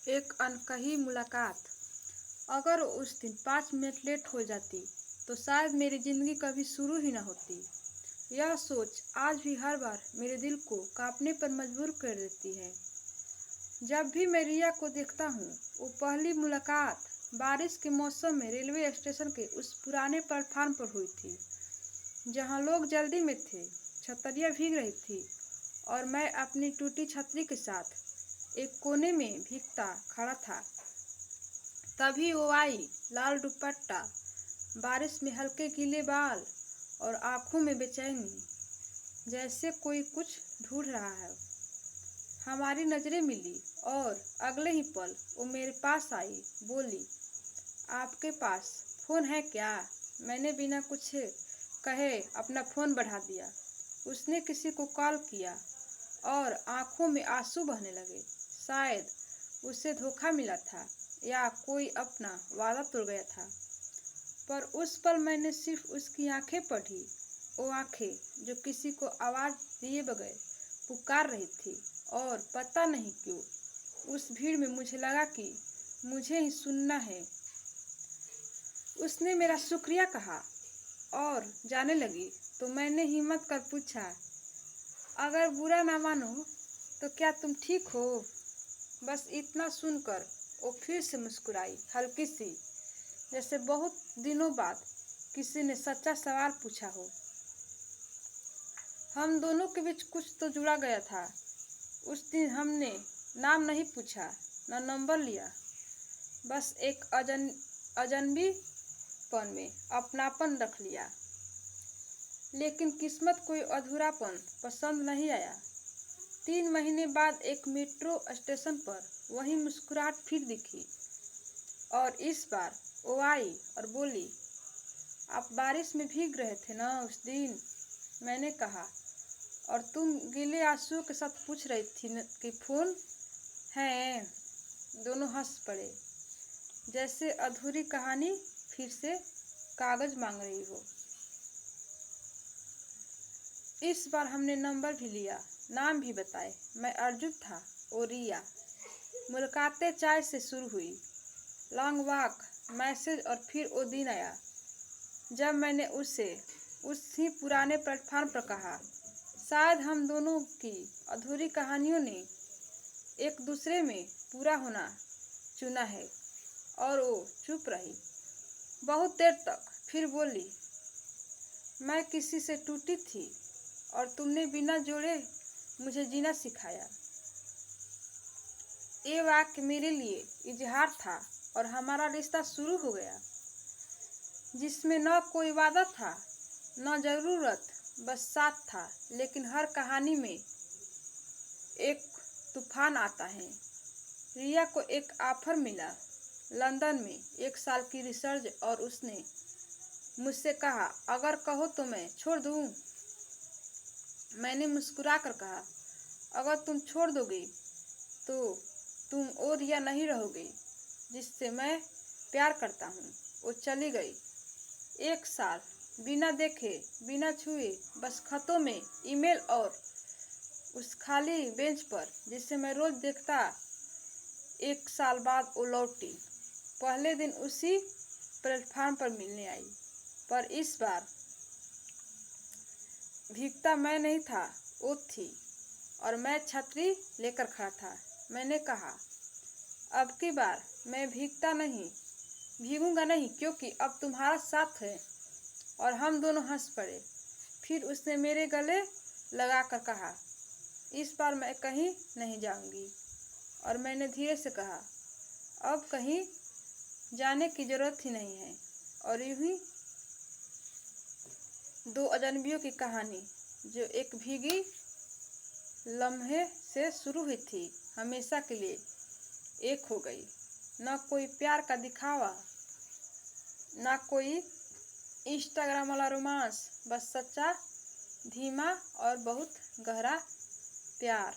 एक अनकही मुलाकात। अगर उस दिन 5 मिनट लेट हो जाती तो शायद मेरी जिंदगी कभी शुरू ही न होती। यह सोच आज भी हर बार मेरे दिल को कांपने पर मजबूर कर देती है। जब भी मैं रिया को देखता हूँ, वो पहली मुलाकात बारिश के मौसम में रेलवे स्टेशन के उस पुराने प्लेटफार्म पर हुई थी, जहाँ लोग जल्दी में थे, छतरियाँ भीग रही थी और मैं अपनी टूटी छतरी के साथ एक कोने में भीगता खड़ा था। तभी वो आई, लाल दुपट्टा, बारिश में हल्के गीले बाल और आंखों में बेचैनी, जैसे कोई कुछ ढूंढ रहा है। हमारी नजरें मिली और अगले ही पल वो मेरे पास आई, बोली, आपके पास फोन है क्या? मैंने बिना कुछ कहे अपना फोन बढ़ा दिया। उसने किसी को कॉल किया और आंखों में आंसू बहने लगे। शायद उसे धोखा मिला था या कोई अपना वादा तोड़ गया था। पर उस पल मैंने सिर्फ उसकी आंखें पढ़ी, वो आंखें जो किसी को आवाज दिए बगैर पुकार रही थी। और पता नहीं क्यों उस भीड़ में मुझे लगा कि मुझे ही सुनना है। उसने मेरा शुक्रिया कहा और जाने लगी तो मैंने हिम्मत कर पूछा, अगर बुरा ना मानो तो क्या तुम ठीक हो? बस इतना सुनकर वो फिर से मुस्कुराई, हल्की सी, जैसे बहुत दिनों बाद किसी ने सच्चा सवाल पूछा हो। हम दोनों के बीच कुछ तो जुड़ा गया था। उस दिन हमने नाम नहीं पूछा, न नंबर लिया, बस एक अजनबीपन में अपनापन रख लिया। लेकिन किस्मत कोई अधूरापन पसंद नहीं आया। 3 महीने बाद एक मेट्रो स्टेशन पर वही मुस्कुराहट फिर दिखी और इस बार वो आई और बोली, आप बारिश में भीग रहे थे ना उस दिन? मैंने कहा, और तुम गीले आंसुओं के साथ पूछ रही थी कि फोन है? दोनों हंस पड़े, जैसे अधूरी कहानी फिर से कागज मांग रही हो। इस बार हमने नंबर भी लिया, नाम भी बताए। मैं अर्जुन था, और रिया। मुलाकातें चाय से शुरू हुई, लॉन्ग वॉक, मैसेज, और फिर वो दिन आया जब मैंने उसे उसी पुराने प्लेटफार्म पर कहा, शायद हम दोनों की अधूरी कहानियों ने एक दूसरे में पूरा होना चुना है। और वो चुप रही बहुत देर तक, फिर बोली, मैं किसी से टूटी थी और तुमने बिना जोड़े मुझे जीना सिखाया। ये वाक्य मेरे लिए इजहार था और हमारा रिश्ता शुरू हो गया, जिसमें न कोई वादा था, न जरूरत, बस साथ था। लेकिन हर कहानी में एक तूफान आता है। रिया को एक ऑफर मिला, लंदन में 1 साल की रिसर्च, और उसने मुझसे कहा, अगर कहो तो मैं छोड़ दूं। मैंने मुस्कुराकर कहा, अगर तुम छोड़ दोगे तो तुम और रिया नहीं रहोगे जिससे मैं प्यार करता हूँ। वो चली गई। 1 साल बिना देखे, बिना छुए, बस खतों में, ईमेल और उस खाली बेंच पर जिसे मैं रोज देखता। 1 साल बाद वो लौटी। पहले दिन उसी प्लेटफार्म पर मिलने आई, पर इस बार भीगता मैं नहीं था, वो थी, और मैं छतरी लेकर खड़ा था। मैंने कहा, अब की बार मैं भीगूंगा नहीं, क्योंकि अब तुम्हारा साथ है। और हम दोनों हंस पड़े। फिर उसने मेरे गले लगाकर कहा, इस बार मैं कहीं नहीं जाऊंगी। और मैंने धीरे से कहा, अब कहीं जाने की जरूरत ही नहीं है। और यूं ही 2 अजनबियों की कहानी, जो एक भीगी लम्हे से शुरू हुई थी, हमेशा के लिए एक हो गई। न कोई प्यार का दिखावा, न कोई इंस्टाग्राम वाला रोमांस, बस सच्चा, धीमा और बहुत गहरा प्यार।